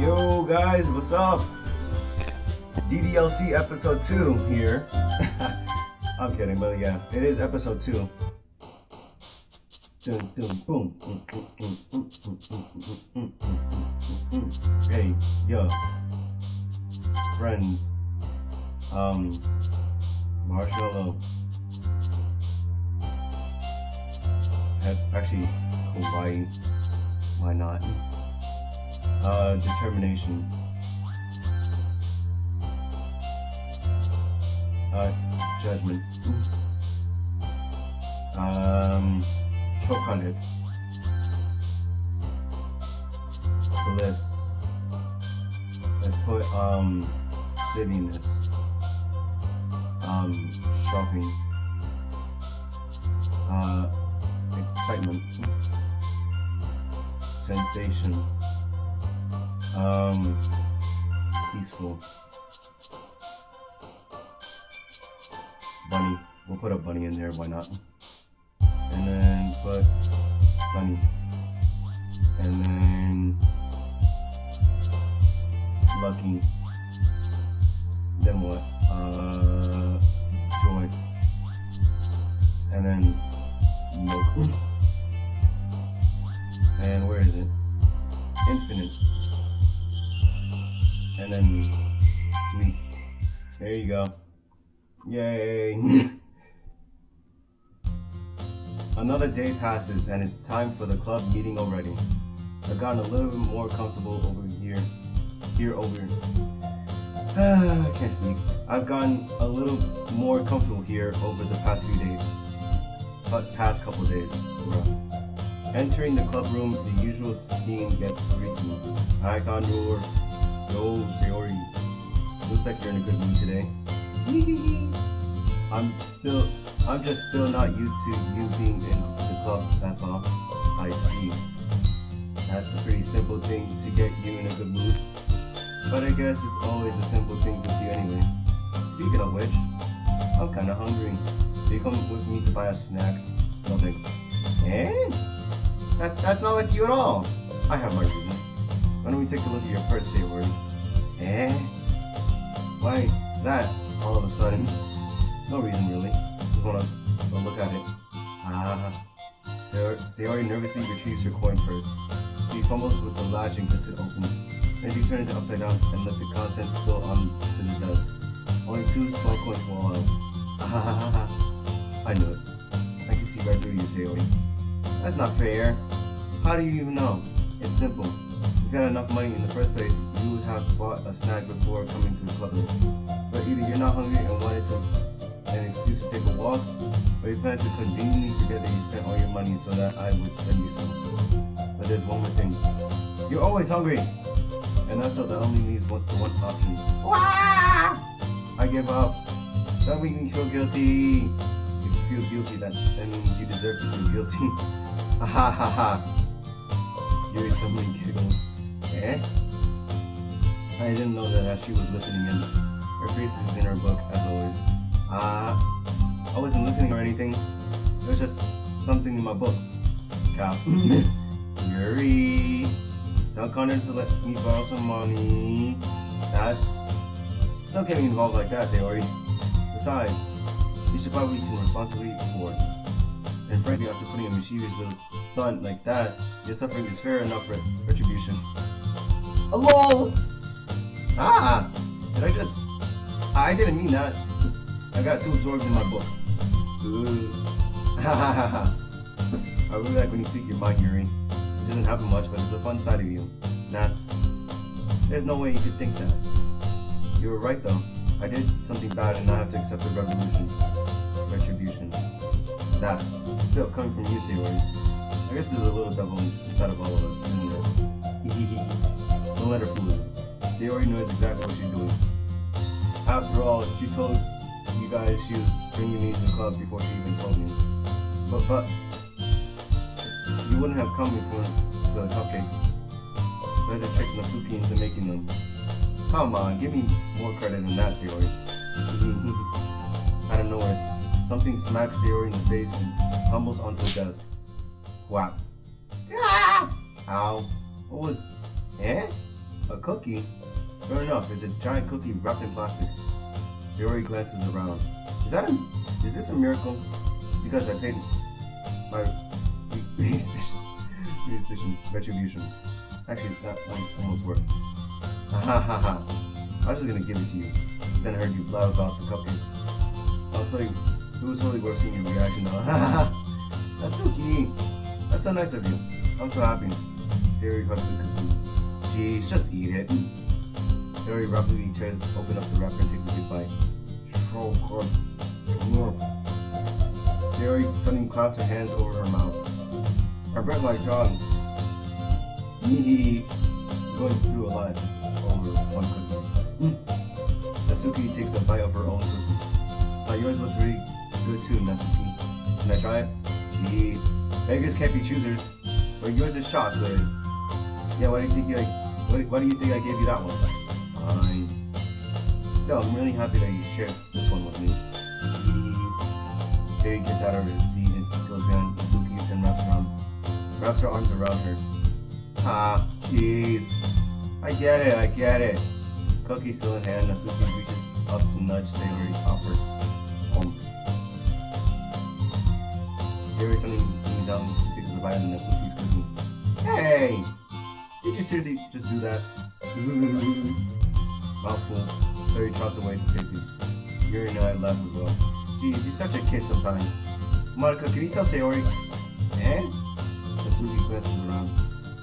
Yo guys, what's up? DDLC episode 2 here. I'm kidding, but yeah, it is episode 2. Dun, dun, boom. Hey, yo, friends. Marshmallow. Actually, Hawaii. Why not? Determination. Judgment. Chocolate. Bliss. Let's put silliness. Shopping. Excitement. Sensation. Peaceful. Bunny. We'll put a bunny in there, why not? And then put sunny. And then lucky. Then what? Joy. And then milk. And where is it? Infinite. And then sweet. There you go. Yay! Another day passes and it's time for the club meeting already. I've gotten a little bit more comfortable over here. I can't speak. I've gotten a little more comfortable here over the past few days. Past couple days. Entering the club room, the usual scene greets me. I got your yo, Sayori. Looks like you're in a good mood today. I'm just still not used to you being in the club, that's all. I see. That's a pretty simple thing to get you in a good mood. But I guess it's always the simple things with you anyway. Speaking of which, I'm kinda hungry. Do you come with me to buy a snack? No thanks. Eh? That's not like you at all. I have my reasons. Why don't we take a look at your purse, Sayori? Eh? Why that all of a sudden? No reason really. Just wanna look at it. Sayori nervously retrieves her coin purse. She fumbles with the latch and gets it open. Then she turns it upside down and let the contents spill onto the desk. Only 2 small coins fall out. I knew it. I can see right through you, Sayori. That's not fair. How do you even know? It's simple. If you had enough money in the first place, you would have bought a snack before coming to the club room. So either you're not hungry and wanted an excuse to take a walk, or you plan to conveniently forget that you spent all your money so that I would lend you some. But there's one more thing. You're always hungry! And that's all that only leaves the one option. Wah! I give up. Don't make me feel guilty. If you feel guilty, that means you deserve to feel guilty. Ha ha ha. Yuri suddenly giggles. Eh? I didn't know that she was listening in. Her face is in her book, as always. I wasn't listening or anything. It was just something in my book. Cow. Yuri. Tell Connor to let me borrow some money. Don't get me involved like that, Sayori. Besides, you should probably can responsibly afford. And frankly, after putting a mischievous little stunt like that, your suffering is fair enough for retribution. LOL! I didn't mean that. I got too absorbed in my book. Ooh. I really like when you speak your mind, Yuri. It doesn't happen much, but it's a fun side of you. There's no way you could think that. You were right though. I did something bad and I have to accept the retribution. That. Still coming from you, Sayori. I guess there's a little devil inside of all of us, isn't there? Don't let her fool you. Sayori knows exactly what she's doing. After all, she told you guys she was bringing me to the club before she even told me. But you wouldn't have come for the cupcakes. So I had to trick Masuki into making them. Come on, give me more credit than that, Sayori. Out of nowhere, something smacks Sayori in the face and tumbles onto the desk. Wow. Ah! Ow. What was... Eh? A cookie? Fair enough, there's a giant cookie wrapped in plastic. Sayori glances around. Is this a miracle? Because I paid my retribution. Actually, that might almost work. Ha ha ha. I was just gonna give it to you. Then I heard you loud about the cupcakes. Also, it was totally worth seeing your reaction though. Ha ha ha. That's so cute. That's so nice of you. I'm so happy. Sayori hugs the cookie. Jeez, just eat it. Sayori rapidly tears open up the wrapper and takes a big bite. Oh god. Sayori suddenly claps her hands over her mouth. Her breath like gone. Going through a lot just over one cookie. Natsuki takes a bite of her own cookie. Yours looks really good too, Natsuki. Can I try it? Jeez. Beggars can't be choosers. But yours is chocolate. Yeah, why do you think I gave you that one? Fine. Still, I'm really happy that you shared this one with me. Jerry gets out of her seat and goes behind Natsuki and wraps her arms around her. Ah, jeez. I get it. Cookie still in hand, Natsuki reaches up to nudge Sayori off her home. Sayori suddenly leans down and takes a bite of Natsuki's cookie. Hey! Did you seriously just do that? Mouthful. Sayori trots away to safety. Yuri and I laugh as well. Jeez, you're such a kid sometimes. Monica, can you tell Sayori? Eh? Natsuki glances around.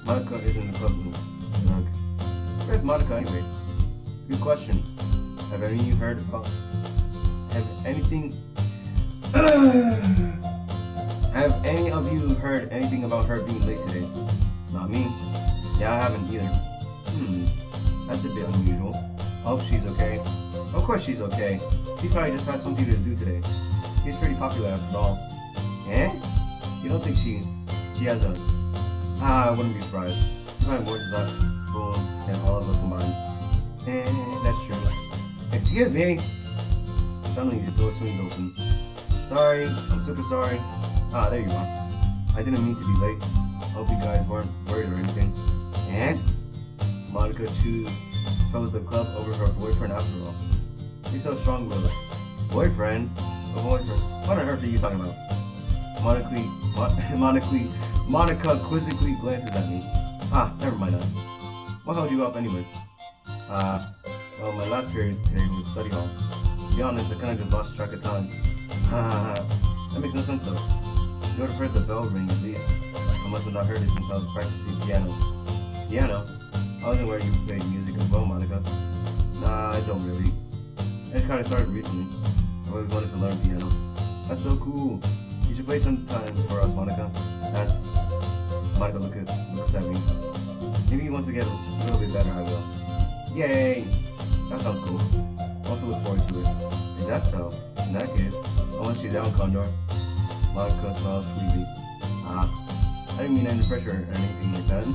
Monica is in the club room. Where's Monica anyway? Good question. Have any of you heard about... Have any of you heard anything about her being late today? Not me. Yeah, I haven't either. That's a bit unusual. I hope she's okay. Of course she's okay. She probably just has something to do today. She's pretty popular after all. Eh? You don't think she has a... I wouldn't be surprised. She probably works that full and all of us combined. That's true. Excuse me! Suddenly the door swings open. Sorry, I'm super sorry. Ah, there you are. I didn't mean to be late. Hope you guys weren't worried or anything. Eh? Monica chose the club over her boyfriend after all. She's so strong-willed. Boyfriend? A boyfriend? What on earth are you talking about? Monica quizzically glances at me. Ah, never mind that. What held you up anyway? Well, my last period today was study hall. To be honest, I kinda just lost track of time. That makes no sense though. You would have heard the bell ring at least. I must have not heard it since I was practicing piano. Piano? I wasn't where you played music as well, Monica. Nah, I don't really. I kinda started recently. I always wanted to learn piano. That's so cool. You should play sometime for us, Monica. Monica looks at me. Maybe once I get a little bit better, I will. Yay! That sounds cool. I also look forward to it. Is that so? In that case, I want you down, Condor. Monica smiles sweetly. I didn't mean any pressure or anything like that.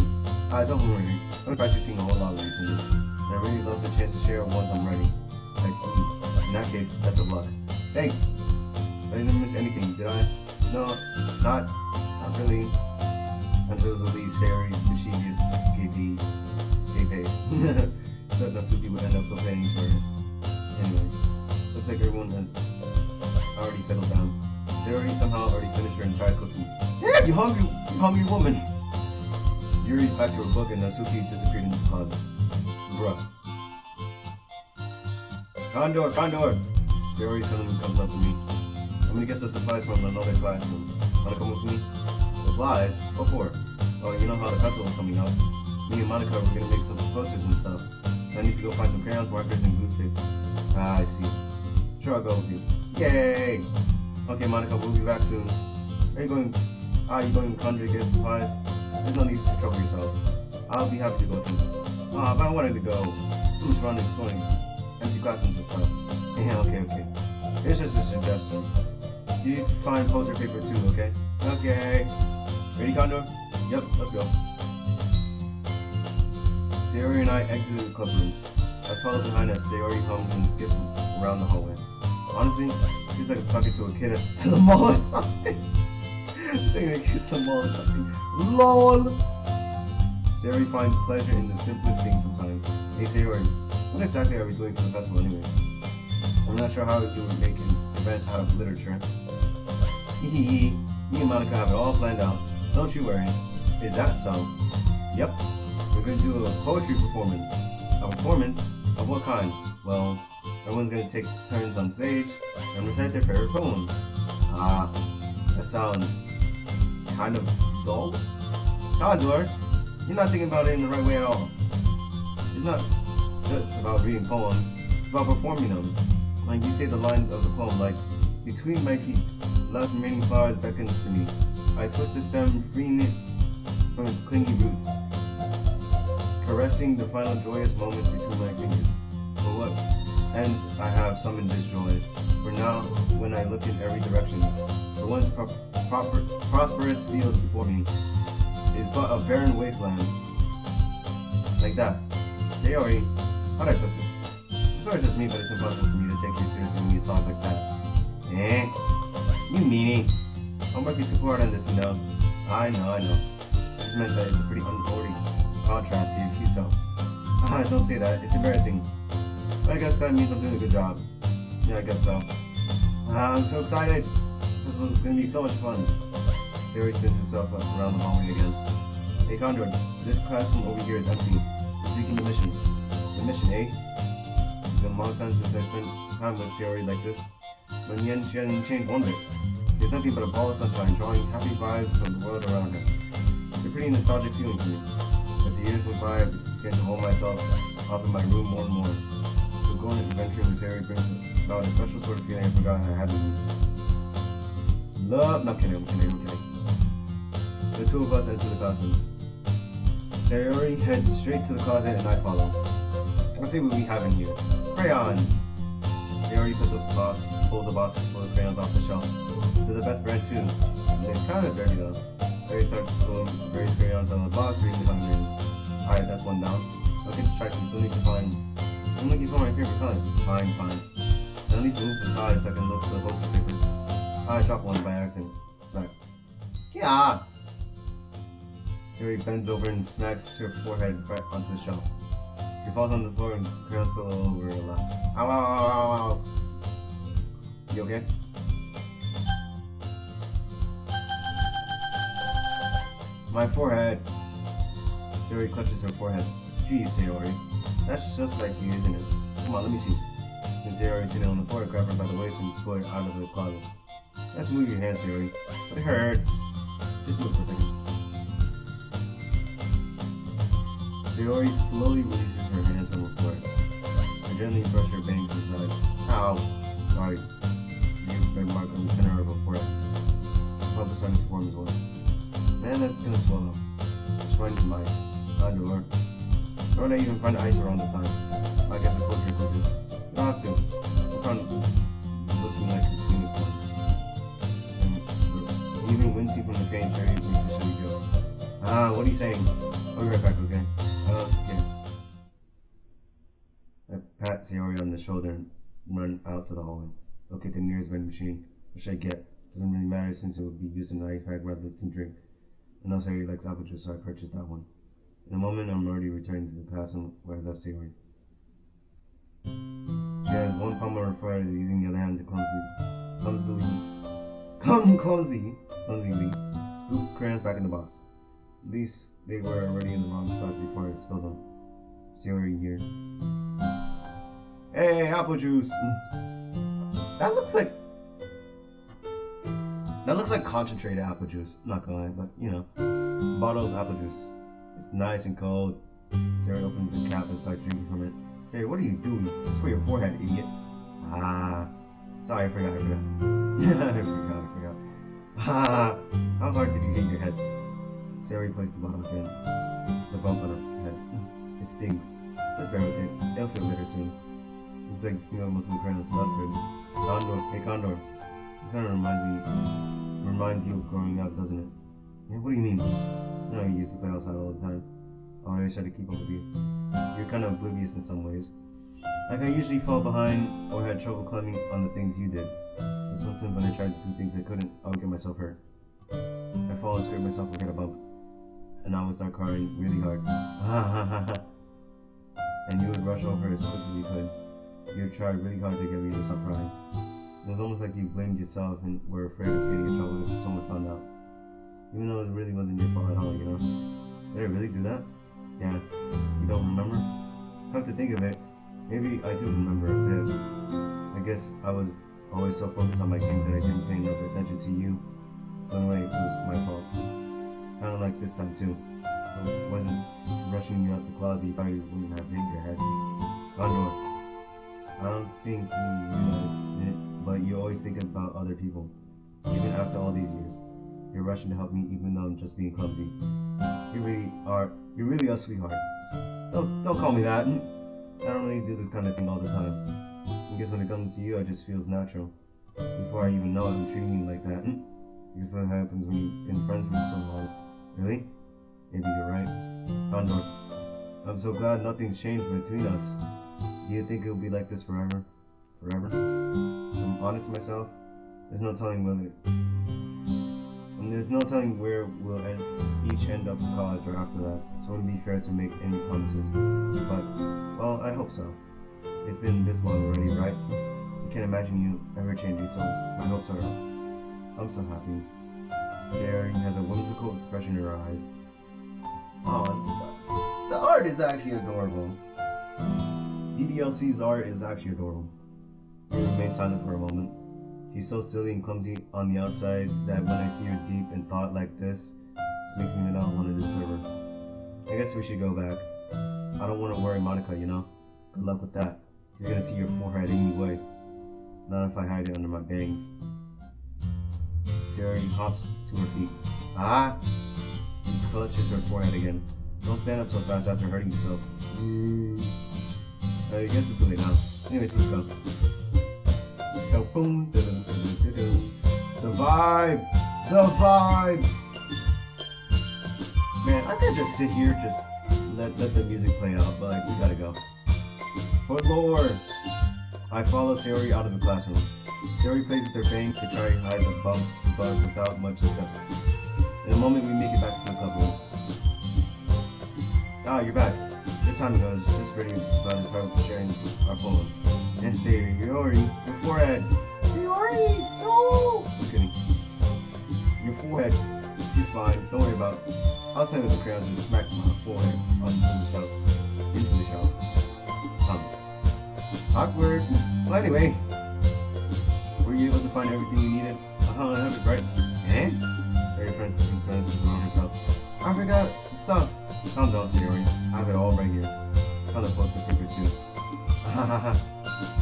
Don't worry. I've been practicing a whole lot recently, and I really love the chance to share it once I'm ready. I see. In that case, best of luck. Thanks! I didn't miss anything, did I? No, not really. Until Lily's Harry's mischievous escape. So Natsuki would end up complaining for her. Anyway, looks like everyone has already settled down. Sayori somehow already finished her entire cookie. Yeah, you hungry woman! Yuri's back to her book and Natsuki disappeared into the closet. Bruh. Condor! Sayori suddenly comes up to me. I'm gonna get some supplies from another classroom. Wanna come with me? Supplies? What for? Oh, you know how the festival's coming up. Me and Monica were gonna make some posters and stuff. So I need to go find some crayons, markers, and glue sticks. I see. Sure, I'll go with you. Yay! Okay, Monica, we'll be back soon. Are you going to Conjure to get supplies? There's no need to trouble yourself. I'll be happy to go too. But I wanted to go. Too much fun exploring empty classrooms and stuff. Yeah, okay. Here's just a suggestion. You find poster paper too, okay? Okay. Ready, Condor? Yep, let's go. Sayori and I exited the club room. I followed behind as Sayori hums and skips around the hallway. Honestly, it feels like I'm talking to a kid at the mall or something. Saying a kid at the mall or something. LOL! Sayori finds pleasure in the simplest things sometimes. Hey Sayori, what exactly are we doing for the festival anyway? I'm not sure how you would make an event out of literature. Hee. Me and Monica have it all planned out. Don't you worry. Is that so? Yep. We're going to do a poetry performance. A performance? Of what kind? Well, everyone's going to take turns on stage and recite their favorite poems. Ah, that sounds kind of dull. Condor, you're not thinking about it in the right way at all. It's not just about reading poems, it's about performing them. Like you say the lines of the poem, like, between my feet, the last remaining flowers beckons to me. I twist the stem, freeing it from its clingy roots, caressing the final joyous moments between my fingers. For what ends I have summoned this joy. For now, when I look in every direction, the once prosperous field before me is but a barren wasteland. Like that. Sayori, how'd I put this? It's not just me, but it's impossible for me to take you seriously when you talk like that. You meanie. I'm working super hard on this, you know. I know. This meant that it's a pretty unholy contrast to your cute self. Don't say that. It's embarrassing. But I guess that means I'm doing a good job. Yeah, I guess so. I'm so excited. This was going to be so much fun. Sayori spins herself up around the hallway again. Hey Condor, this classroom over here is empty. We're speaking the mission. The mission, eh? It's been a long time since I spent time with Sayori like this. But in the end, she hasn't changed one bit. There's nothing but a ball of sunshine, drawing happy vibes from the world around her. It's a pretty nostalgic feeling for me. As the years went by, I began to hold myself up in my room more and more. So going and adventuring with Sayori brings about a special sort of feeling I forgot I had in me. Love. No, I'm kidding. The two of us enter the classroom. Sayori heads straight to the closet and I follow. Let's see what we have in here. Crayons! Sayori pulls a box full of crayons off the shelf. They're the best brand too. They're kind of dirty though. Sayori starts pulling various crayons out of the box, reading the color names. Alright, that's one down. Don't get distracted, still need to find... I'm looking for my favorite color. Fine. Now at least move to the side so I can look for the poster paper. I dropped one by accident. Smack. Yeah! Sayori bends over and smacks her forehead right onto the shelf. She falls on the floor and crayons spill all over her lap. Ow. You okay? My forehead. Sayori clutches her forehead. Geez, Sayori. That's just like you, isn't it? Come on, let me see. And Sayori sitting on the floor, grab her by the waist and pull her out of the closet. You have to move your hands, Sayori. But it hurts. Just do it for a second. Sayori slowly releases her hands from the floor. I gently brush her bangs inside. Ow! Sorry. You've been marked on the center of her forehead. Pump is starting to form as well. Man, that's gonna swell up. Just find some ice. Condor. Don't I even find ice around the sun? I guess a cold drink will do. You don't have to. I'm kind of looking like a unicorn. And even wincing from the pain, Sayori thinks it should go. What are you saying? I'll be right back, okay? Okay. I pat Sayori on the shoulder and run out to the hallway. Locate the nearest vending machine. What should I get? Doesn't really matter since it would be used in an ice pack rather than drink. I know Sayori likes apple juice, so I purchased that one. In a moment, I'm already returning to the classroom where I left Sayori. She has one palm of her forehead using the other hand to clumsily scoop crayons back in the box. At least they were already in the wrong spot before I spilled them. Sayori here. Hey, apple juice! That looks like concentrated apple juice. Not gonna lie, but you know, bottled apple juice. It's nice and cold. Sayori opened the cap and started drinking from it. Sayori, what are you doing? It's for your forehead, idiot. Sorry, I forgot. I forgot. How hard did you hit your head? Sayori placed the bottle again. The bump on her head. It stings. Just bear with it. It'll feel better soon. Looks like you know most of the crayons, so that's good. Condor, hey Condor. This kind of reminds you of growing up, doesn't it? Yeah, what do you mean? You know, you used to play outside all the time. I always try to keep up with you. You're kind of oblivious in some ways. Like I usually fall behind or had trouble climbing on the things you did. But sometimes when I tried to do things I couldn't, I would get myself hurt. I fall and scrape myself and get a bump. And I would start crying really hard. And you would could rush over as quick as you could. You tried really hard to get me to stop crying. It was almost like you blamed yourself and were afraid of getting in trouble if someone found out. Even though it really wasn't your fault at all, you know? Did I really do that? Yeah. You don't remember? Come to think of it, maybe I do remember a bit. I guess I was always so focused on my games that I didn't pay enough attention to you. So anyway, it was my fault. Kind of like this time too. I wasn't rushing you out the closet, you probably wouldn't have hit your head. Condor, I don't think you realize it, but you always think about other people. Even after all these years, you're rushing to help me even though I'm just being clumsy. You're really a sweetheart. Don't call me that. I don't really do this kind of thing all the time. I guess when it comes to you, it just feels natural. Before I even know it, I'm treating you like that. Because that happens when you've been friends for so long. Really? Maybe you're right. Condor, I'm so glad nothing's changed between us. Do you think it'll be like this forever? Forever? If I'm honest with myself, there's no telling where we'll each end up in college or after that. So it wouldn't be fair to make any promises. But, well, I hope so. It's been this long already, right? I can't imagine you ever changing, so my hopes are up. I'm so happy. Sayori has a whimsical expression in her eyes. Oh, the art is actually adorable. DDLC's art is actually adorable. He remained silent for a moment. She's so silly and clumsy on the outside that when I see her deep in thought like this, it makes me not want to disturb her. I guess we should go back. I don't want to worry Monica, you know? Good luck with that. She's gonna see your forehead anyway. Not if I hide it under my bangs. Sayori hops to her feet. Ah! She clutches her forehead again. Don't stand up so fast after hurting yourself. I guess it's late now. Anyways, let's go. Boom, the vibe! The vibes! Man, I could just sit here, just let the music play out, but like, we gotta go. For more! I follow Sayori out of the classroom. Sayori plays with her fangs to try to hide the bug without much success. In a moment, we make it back to the club room. Ah, you're back. Good timing, I was just ready about to start sharing our poems. And Sayori, your forehead. Sayori, no! I'm kidding. Your forehead. She's fine. Don't worry about it. I was playing with the crayons and smacked my forehead onto the shelf. Into the shelf. Awkward. Well, anyway, were you able to find everything you needed? I have it right. Eh? Very frantic glances around herself. I forgot stuff. Calm down, Sayori. I have it all right here. On the poster paper too.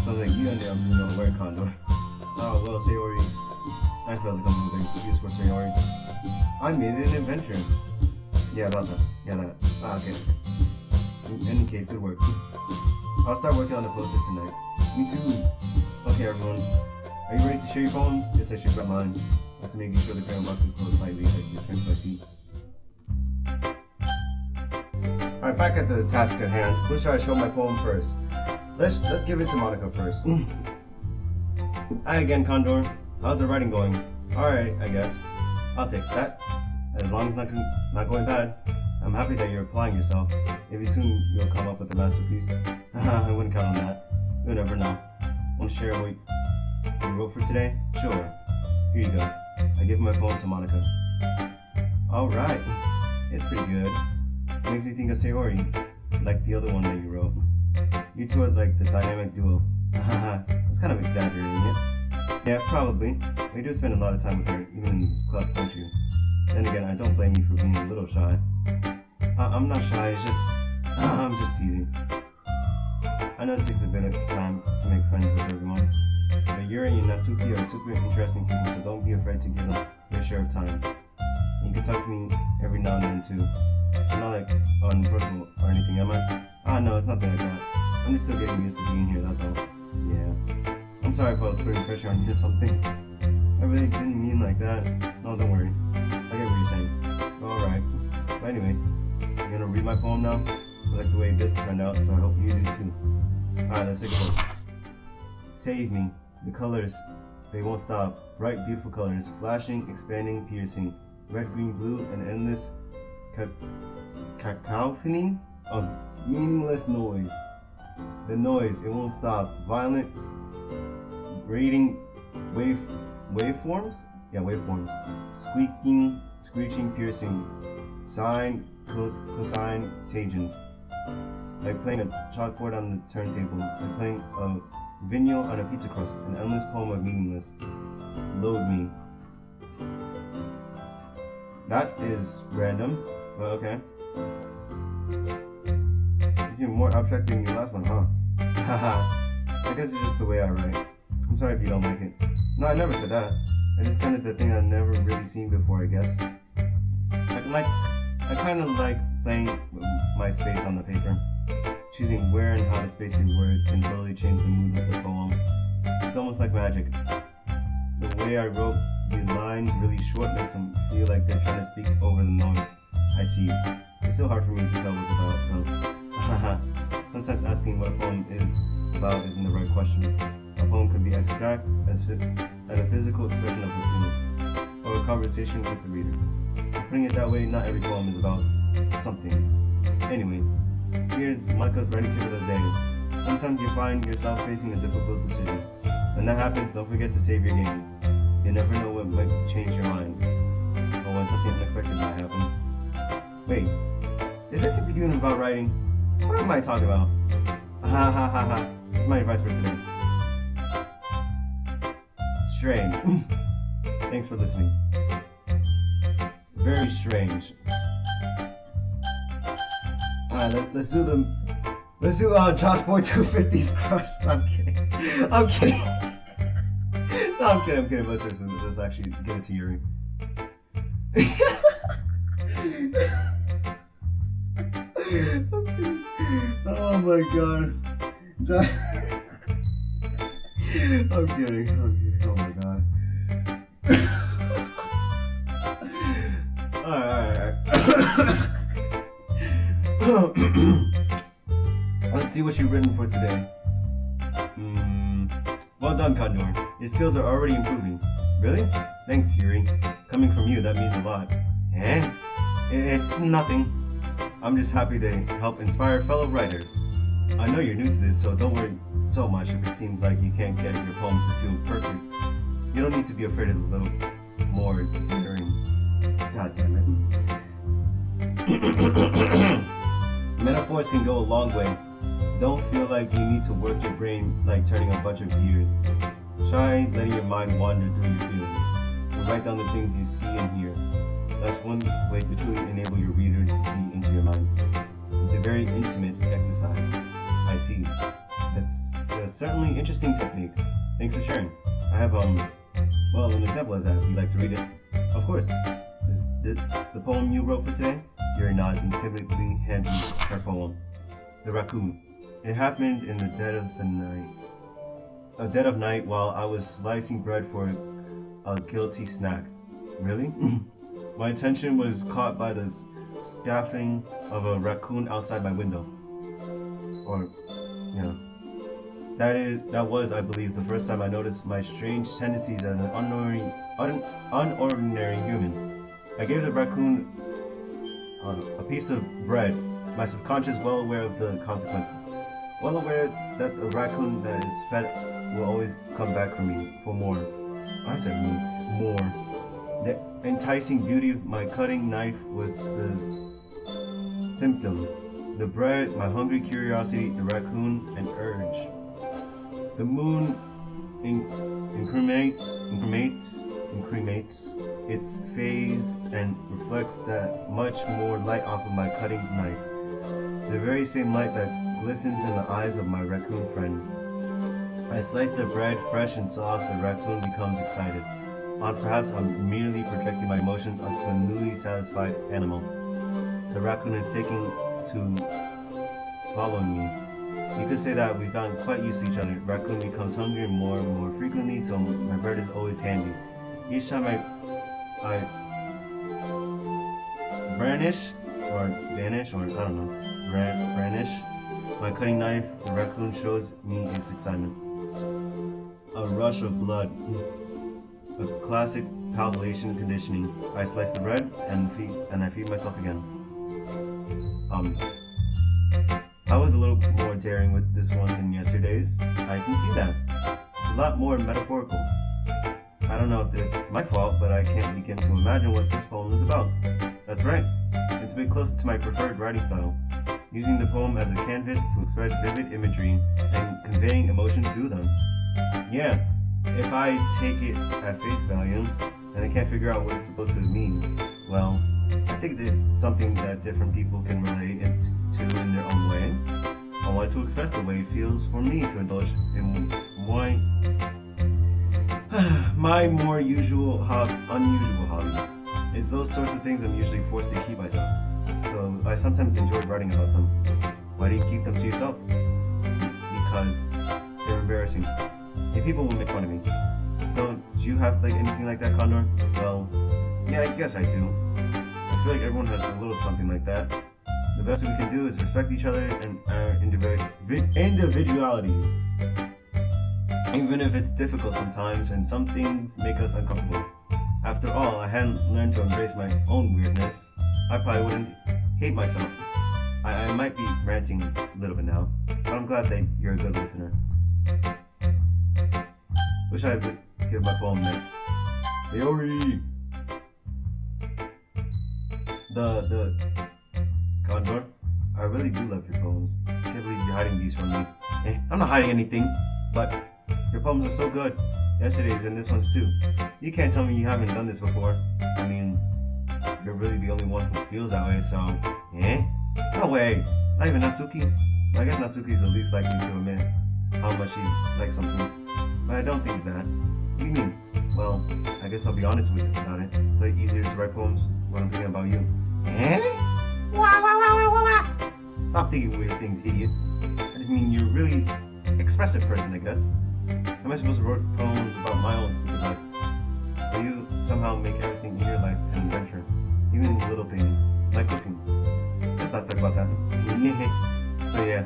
Sounds like you ended up doing all work, Condor. Oh well, Sayori. I failed to come up with an excuse for Sayori. I made it an adventure. Yeah, about that. Yeah, that. Ah, okay. In any case, good work. I'll start working on the posters tonight. Me too. Okay, everyone. Are you ready to share your poems? Yes, I should grab mine. I have to make sure the crayon box is closed slightly as I return to my seat. Alright, back at the task at hand. Who should I show my poem first? Let's give it to Monica first. Hi again, Condor. How's the writing going? Alright, I guess. I'll take that. As long as it's not going bad. I'm happy that you're applying yourself. Maybe soon you'll come up with a masterpiece. I wouldn't count on that. You'll never know. Want to share what you wrote for today? Sure. Here you go. I give my poem to Monica. Alright. It's pretty good. It makes me think of Sayori, like the other one that you wrote. You two are like the dynamic duo. That's kind of exaggerating it. Yeah, probably. We do spend a lot of time with her, even in this club, don't you? Then again, I don't blame you for being a little shy. I'm not shy, it's just... I'm just teasing. I know it takes a bit of time to make friends with everyone. But Yuri and Natsuki are super interesting people, so don't be afraid to give them your share of time. And you can talk to me every now and then too. I'm not like unapproachable or anything, am I? Ah, no, it's nothing like that. I'm just still getting used to being here, that's all. Yeah. I'm sorry if I was putting pressure on you or something. I really didn't mean like that. No, don't worry. I get what you're saying. Alright. But anyway, I'm gonna read my poem now. I like the way this turned out, so I hope you do too. Alright, let's take a look. Save me. The colors, they won't stop. Bright, beautiful colors, flashing, expanding, piercing. Red, green, blue, and endless cacophony of meaningless noise. The noise, it won't stop. Violent, grating waveforms? Yeah, waveforms. Squeaking, screeching, piercing. Sine, cosine, tangent. Like playing a chalkboard on the turntable. Like playing a vinyl on a pizza crust. An endless poem of meaningless. Load me. That is random, but okay. It's even more abstract than your last one, huh? Haha. I guess it's just the way I write. I'm sorry if you don't like it. No, I never said that. I just kind of the thing I've never really seen before, I guess. I kind of like playing with my space on the paper. Choosing where and how to space your words can totally change the mood of the poem. It's almost like magic. The way I wrote the lines really short makes them feel like they're trying to speak over the noise. I see. It's still hard for me to tell what's about, though. Sometimes asking what a poem is about isn't the right question. A poem could be abstract, as a physical expression of a feeling, or a conversation with the reader. Putting it that way, not every poem is about something. Anyway, here's Micah's writing tip of the day. Sometimes you find yourself facing a difficult decision. When that happens, don't forget to save your game. You never know what might change your mind, or when something unexpected might happen. Wait, is this even about writing? What am I talking about? Ha ha ha ha. That's my advice for today. Strange. Thanks for listening. Very strange. Alright, let's do Josh Boy 250's crush. I'm kidding. No, I'm kidding. But seriously, let's actually give it to Yuri. Oh my god. I'm kidding. Oh my god. Alright. Let's see what you've written for today. Well done, Condor. Your skills are already improving. Really? Thanks, Yuri. Coming from you, that means a lot. Eh? It's nothing. I'm just happy to help inspire fellow writers. I know you're new to this, so don't worry so much if it seems like you can't get your poems to feel perfect. You don't need to be afraid of a little more daring. God damn it. Metaphors can go a long way. Don't feel like you need to work your brain like turning a bunch of gears. Try letting your mind wander through your feelings. And write down the things you see and hear. That's one way to truly enable your reader to see into your mind. It's a very intimate exercise. I see. That's a certainly interesting technique. Thanks for sharing. I have, an example of that. Would you like to read it? Of course. Is this the poem you wrote for today? Yuri nods and typically hands me her poem. The Raccoon. It happened in the dead of night while I was slicing bread for a guilty snack. Really? My attention was caught by the scaffing of a raccoon outside my window. That was, I believe, the first time I noticed my strange tendencies as an unordinary human. I gave the raccoon a piece of bread, my subconscious well aware of the consequences. Well aware that a raccoon that is fed will always come back for me for more. I said more. The enticing beauty of my cutting knife was the symptom. The bread, my hungry curiosity, the raccoon, an urge. The moon incremates its phase and reflects that much more light off of my cutting knife. The very same light that glistens in the eyes of my raccoon friend. I slice the bread fresh and soft, the raccoon becomes excited. Perhaps I'm merely projecting my emotions onto a newly satisfied animal. The raccoon is taking to following me. You could say that we've gotten quite used to each other. Raccoon becomes hungry more and more frequently, so my bread is always handy. Each time I brandish my cutting knife, the raccoon shows me its excitement. A rush of blood. A classic palpation conditioning. I slice the bread and I feed myself again. I was a little more daring with this one than yesterday's. I can see that. It's a lot more metaphorical. I don't know if it's my fault, but I can't begin to imagine what this poem is about. That's right. It's a bit closer to my preferred writing style, using the poem as a canvas to express vivid imagery and conveying emotions through them. Yeah, if I take it at face value, and I can't figure out what it's supposed to mean, well, I think that it's something that different people can relate to in their own way. I want to express the way it feels for me to indulge in my more unusual hobbies. It's those sorts of things I'm usually forced to keep myself. So I sometimes enjoy writing about them. Why do you keep them to yourself? Because they're embarrassing. And people will make fun of me. Don't you have like anything like that, Condor? Well, yeah, I guess I do. I feel like everyone has a little something like that. The best we can do is respect each other and our individualities. Even if it's difficult sometimes and some things make us uncomfortable. After all, I hadn't learned to embrace my own weirdness. I probably wouldn't hate myself. I might be ranting a little bit now, but I'm glad that you're a good listener. Wish I could give my poem next. Sayori! The Condor, I really do love your poems. I can't believe you're hiding these from me. I'm not hiding anything, but your poems are so good. Yesterday's and this one's too. You can't tell me you haven't done this before. I mean, you're really the only one who feels that way, so... No way! Not even Natsuki? I guess Natsuki's the least likely to admit how much she's like something. But I don't think that. What do you mean? Well, I guess I'll be honest with you about it. It's like easier to write poems when I'm thinking about you. Stop thinking weird things, idiot. I just mean you're a really expressive person, I guess. How am I supposed to write poems about my own stupid life? But you somehow make everything in your life an adventure. Even little things, like cooking. Let's not talk about that. So yeah,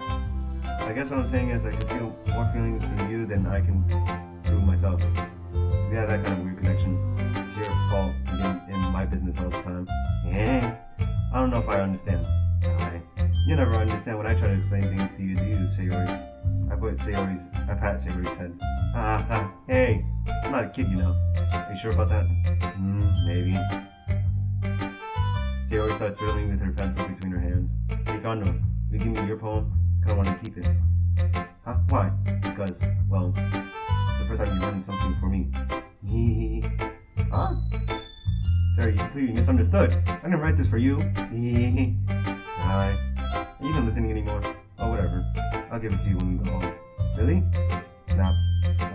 I guess what I'm saying is I can feel more feelings through you than I can through myself. We have that kind of weird connection. It's your fault being in my business all the time. I don't know if I understand. Sigh. You never understand when I try to explain things to you, do you, Sayori? I pat Sayori's head. Hey, I'm not a kid, you know. Are you sure about that? Maybe. Sayori starts fiddling with her pencil between her hands. Hey, Kondo, you give me your poem? I kinda want to keep it. Huh? Why? Because, well, the first time you written something for me. Huh? Sorry, you completely misunderstood. I didn't write this for you. Sigh. Are you even listening anymore? Oh, whatever. I'll give it to you when we go home. Really? Snap.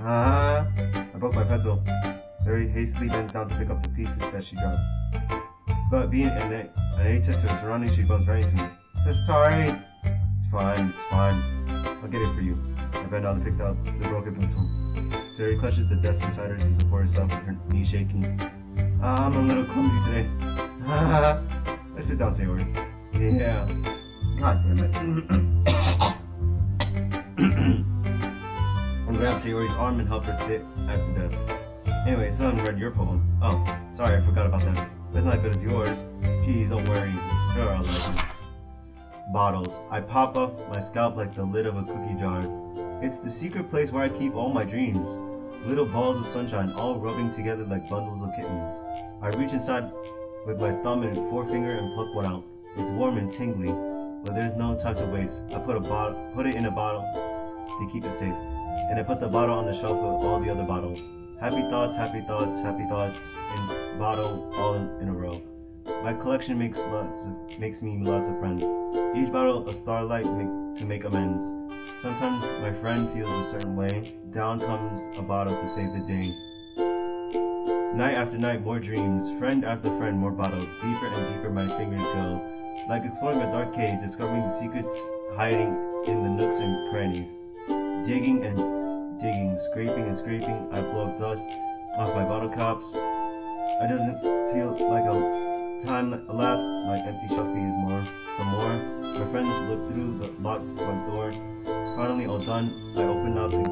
I broke my pencil. Sayori hastily bends down to pick up the pieces that she dropped. But being an native to her surroundings, she bumps right into me. So sorry. It's fine. I'll get it for you. I bend down and picked up the broken pencil. Sayori clutches the desk beside her to support herself with her knees shaking. I'm a little clumsy today. Let's sit down, Sayori. Yeah. God damn it. I grabbed Sayori's arm and helped her sit at the desk. Anyway, someone read your poem. Oh, sorry, I forgot about that. It's not as good as yours. Jeez, don't worry. Sure, I'll like it. Bottles. I pop off my scalp like the lid of a cookie jar. It's the secret place where I keep all my dreams. Little balls of sunshine, all rubbing together like bundles of kittens. I reach inside with my thumb and forefinger and pluck one out. It's warm and tingly, but there's no time to waste. I put it in a bottle to keep it safe, and I put the bottle on the shelf with all the other bottles. Happy thoughts, in bottle, all in a row. My collection makes me lots of friends. Each bottle a starlight to make amends. Sometimes my friend feels a certain way. Down comes a bottle to save the day. Night after night, more dreams. Friend after friend, more bottles. Deeper and deeper my fingers go. Like exploring a dark cave, discovering the secrets hiding in the nooks and crannies. Digging and digging, scraping and scraping, I blow up dust off my bottle caps. It doesn't feel like a time elapsed. My empty shelf can use some more. My friends look through the locked front door. Finally all done, I open up and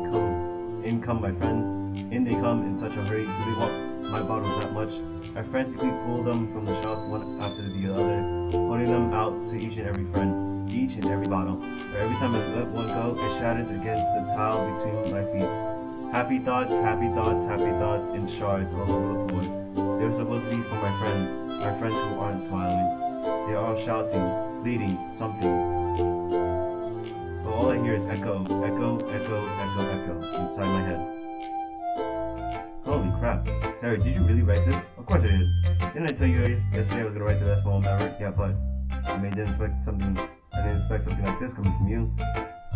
in come my friends. In they come in such a hurry. Do they want my bottles that much? I frantically pull them from the shelf one after the other, holding them out to each and every friend. each and every bottle. But every time I let one go, it shatters against the tile between my feet. Happy thoughts, in shards all over the floor. They were supposed to be for my friends who aren't smiling. They're all shouting, pleading, something. But all I hear is echo, echo, echo, echo, echo inside my head. Holy crap. Sarah, did you really write this? Of course I did. Didn't I tell you yesterday I was gonna write the best poem ever? Yeah, but I didn't expect something like this coming from you.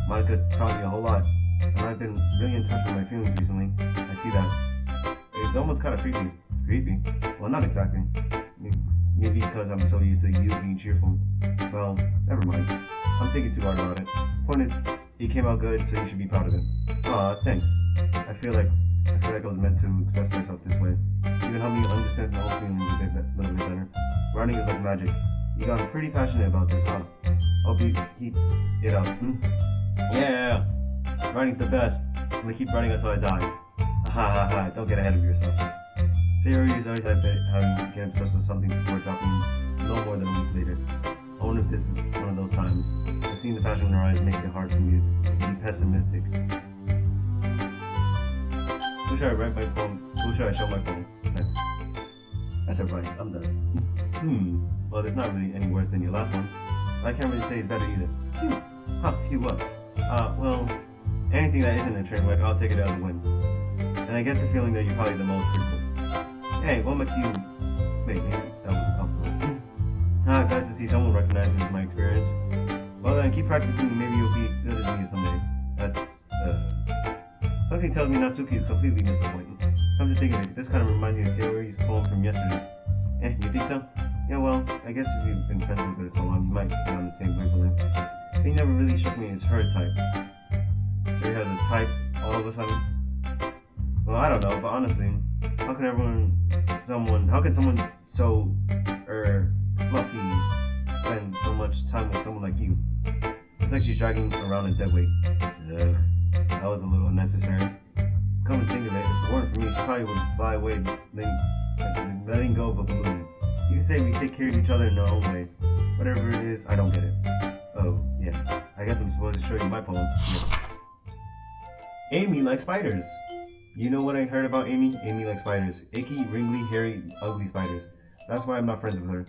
Monica taught me a whole lot, and I've been really in touch with my feelings recently. I see that. It's almost kind of creepy. Creepy? Well, not exactly. Maybe because I'm so used to you being cheerful. Well, never mind. I'm thinking too hard about it. Point is, it came out good, so you should be proud of it. Aw, thanks. I feel like I was meant to express myself this way. Even help me understand my own feelings a little bit better. Writing is like magic. You got pretty passionate about this, huh? Hope you keep it up. Yeah. Writing's the best. I'm gonna keep writing until I die. Ha. Don't get ahead of yourself. Sarah is always having get obsessed with something before dropping no more than a week later. I wonder if this is one of those times. But seeing the passion in her eyes makes it hard for me to be pessimistic. Who should I write my poem? Who should I show my poem? Next. I said right, I'm done. Well, there's not really any worse than your last one. But I can't really say it's better either. Phew. Phew what? Well, anything that isn't a train wreck, I'll take it as a win. And I get the feeling that you're probably the most critical. Hey, what makes you... Wait, maybe that was a compliment. Glad to see someone recognizes my experience. Well then, keep practicing, maybe you'll be good as me someday. That's, Something tells me Natsuki is completely missed the point. Come to think of it, this kind of reminds me of Sayori's poem from yesterday. You think so? Yeah, well, I guess if you've been friends with her so long, you might be on the same wavelength. He never really struck me as her type. Sayori has a type all of a sudden. Well, I don't know, but honestly, how can someone so, fluffy spend so much time with someone like you? It's like she's dragging around a dead weight. That was a little unnecessary. Come to think of it, if it weren't for me, she probably would fly away, letting go of a balloon. You can say we take care of each other in our own way. Whatever it is, I don't get it. Oh, yeah. I guess I'm supposed to show you my poem. Amy likes spiders. You know what I heard about Amy? Amy likes spiders. Icky, wrinkly, hairy, ugly spiders. That's why I'm not friends with her.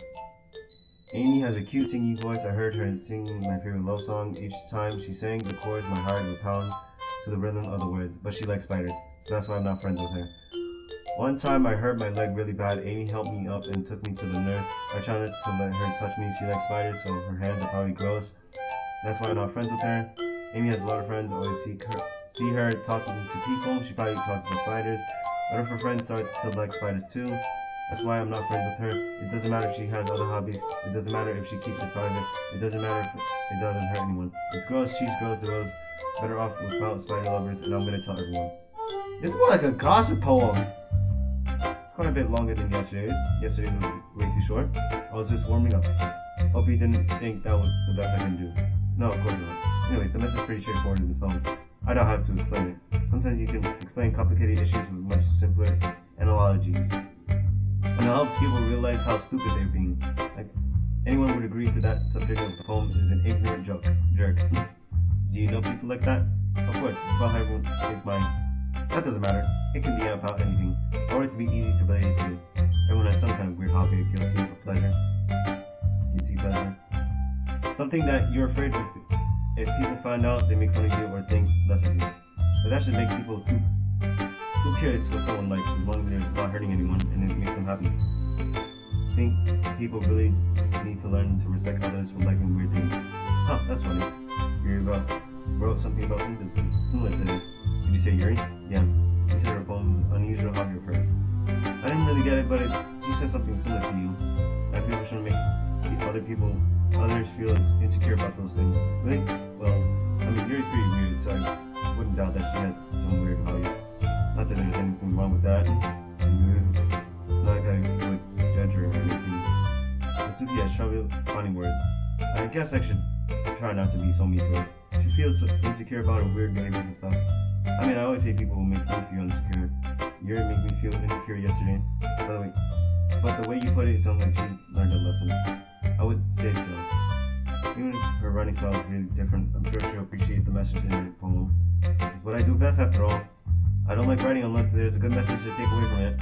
Amy has a cute singing voice. I heard her singing my favorite love song. Each time she sang the chorus, my heart would pound to the rhythm of the words. But she likes spiders, so that's why I'm not friends with her. One time I hurt my leg really bad. Amy helped me up and took me to the nurse. I tried not to let her touch me. She likes spiders, so her hands are probably gross. That's why I'm not friends with her. Amy has a lot of friends. I always see her talking to people. She probably talks about spiders. What if her friend starts to like spiders too? That's why I'm not friends with her. It doesn't matter if she has other hobbies. It doesn't matter if she keeps it private. It doesn't matter if it doesn't hurt anyone. It's gross, she's gross, the rose. Better off without spider lovers, and I'm gonna tell everyone. It's more like a gossip poem. It's quite a bit longer than yesterday's. Yesterday's was way too short. I was just warming up. Hope you didn't think that was the best I can do. No, of course not. Anyways, the message is pretty straightforward in this poem. I don't have to explain it. Sometimes you can explain complicated issues with much simpler analogies. And it helps people realize how stupid they're being. Like, anyone would agree to that subject of the poem is an ignorant jerk. Do you know people like that? Of course, it's about how everyone thinks mine. That doesn't matter. It can be about anything. Or it to be easy to relate to. Everyone has some kind of weird hobby, guilty, or pleasure. Guilty pleasure. Something that you're afraid of. If people find out, they make fun of you or think less of you. But that should make people stupid. Who cares what someone likes as long as they're not hurting anyone and it makes them happy? I think people really need to learn to respect others for liking weird things. Huh, that's funny. You wrote something about something similar today. Did you say Yuri? Yeah. She said her poem was an unusual hobby of hers. I didn't really get it, but she said something similar to you. That people shouldn't make others feel insecure about those things. Really? Well, I mean, Yuri's pretty weird, so I wouldn't doubt that she has some weird hobbies. Not that there's anything wrong with that. It's not like I would judge her or anything. Natsuki has trouble finding words. I guess I should try not to be so mean to her. She feels so insecure about her weird behaviors and stuff. I mean, I always hate people who make me feel insecure. Yuri made me feel insecure yesterday. But the way you put it, it sounds like she's learned a lesson. I would say so. Even if her writing style is really different, I'm sure she'll appreciate the message in her poem. It's what I do best after all. I don't like writing unless there's a good message to take away from it.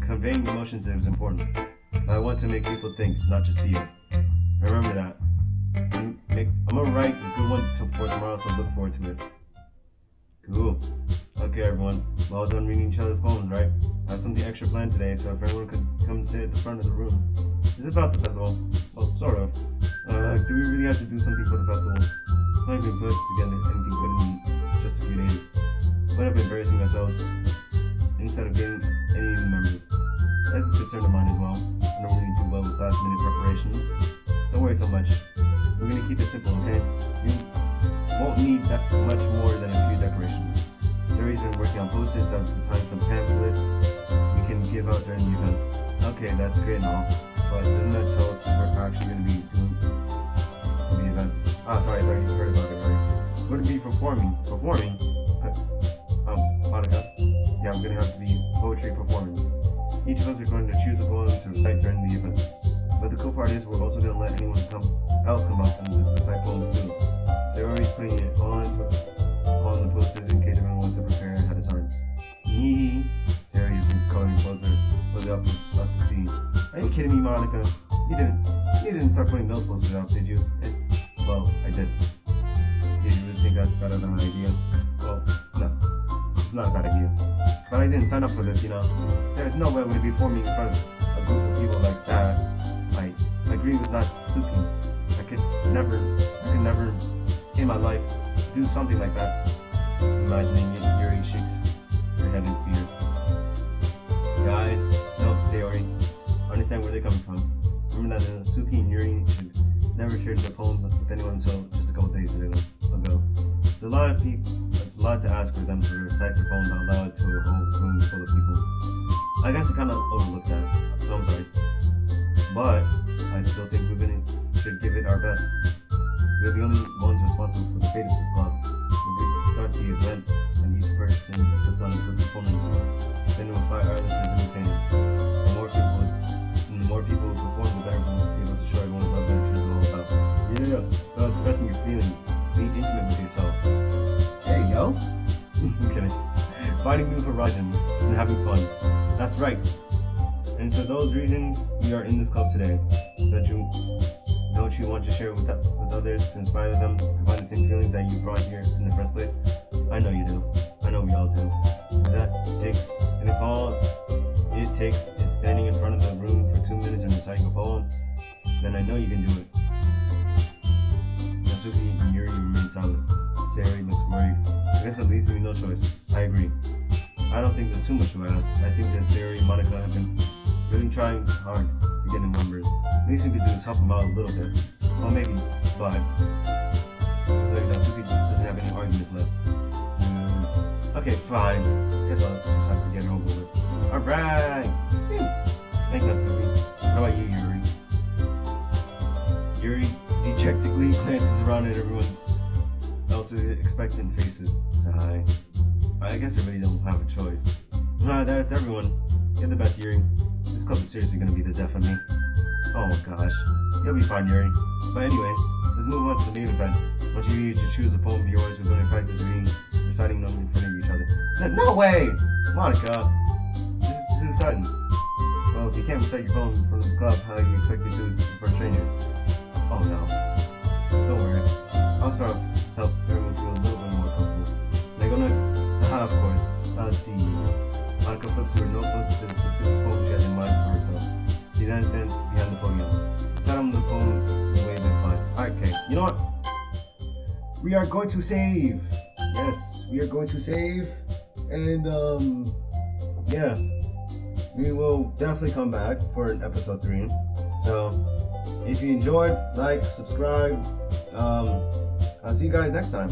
Conveying emotions is important. I want to make people think, not just feel. Remember that. I'm gonna write a good one for tomorrow, so look forward to it. Cool. Okay, everyone. Well done reading each other's poems, right? I have something extra planned today, so if everyone could come sit at the front of the room. It's about the festival. Well, sort of. Do we really have to do something for the festival? Not even put together anything good in just a few days. Might have been embarrassing ourselves instead of getting any new members. That's a concern of mine as well. I don't really do well with last minute preparations. Don't worry so much. We're gonna keep it simple, okay? You won't need that much more than a few decorations. Terry's been working on posters. I've designed some pamphlets we can give out during the event. Okay, that's great and all, but doesn't that tell us what we're actually gonna be doing for the event? Sorry, I thought you heard about it already. We're gonna be performing. Performing? Monica? Yeah, I'm gonna have to be poetry performance. Each of us are going to choose a poem to recite during the event. But the cool part is we're also going to let anyone else come up and recite poems too. So we're already putting it on the posters in case everyone wants to prepare ahead of time. Terry has been coloring posters up for us to see. Are you kidding me, Monica? You didn't start putting those posters out, did you? Well, I did. Did you really think that's better than my idea? Well, no. It's not a bad idea. But I didn't sign up for this, you know. There's no way I'm going to be performing in front of a group of people like that. I agree with Natsuki. I could never in my life do something like that. Imagining it, Yuri shakes her head in fear. Guys, no, Sayori, I understand where they're coming from. Remember that Natsuki and Yuri should never shared their poems with anyone until just a couple days ago. There's a lot of people. It's a lot to ask for them to recite their poems out loud to a whole room full of people. I guess I kind of overlooked that, so I'm sorry. But I still think we should give it our best. We're the only ones responsible for the fate of this club. We start the event, and each person puts on a good performance. Then we'll fight our listeners in the same. The more people who perform, the better we'll be able to show everyone what adventure is all about. Yeah, so expressing your feelings, being intimate with yourself. Hey, yo! I'm kidding. Finding new horizons and having fun. That's right. And for those reasons, we are in this club today. Don't you want to share with others to inspire them to find the same feelings that you brought here in the first place? I know you do. I know we all do. And if all it takes is standing in front of the room for 2 minutes and reciting a poem, then I know you can do it. Natsuki and Yuri remain silent. Sayori looks worried. I guess that leaves me no choice. I agree. I don't think there's too much to ask. I think that Sayori and Monica have been really trying hard to get in numbers. The least we could do is help them out a little bit. Well, maybe 5. I feel like Natsuki doesn't have any arguments left. Okay, fine. Guess I'll just have to get it over with. Alright! Thank you, Natsuki. How about you, Yuri? Yuri dejectedly glances around at everyone's else's expectant faces. Sigh. I guess I really don't have a choice. That's everyone. You're the best, Yuri. This club is seriously gonna be the death of me. Oh gosh. You'll be fine, Yuri. But anyway, let's move on to the main event. I want you to choose a poem of yours. We're going to practice reciting them in front of each other. No way! Monica! This is too sudden. Well, if you can't recite your poem in front of the club, how do you expect to do it in front of strangers? Oh no. Don't worry. I'll sort of help everyone feel a little bit more comfortable. Can I go next? Of course. Let's see. Monica flips her notebook to the specific poem she has in mind for herself. She then stands behind the podium. Tell them the poem the way they fly. Alright, okay. You know what? We are going to save! Yes, we are going to save. And, yeah. We will definitely come back for episode 3. So, if you enjoyed, like, subscribe. I'll see you guys next time.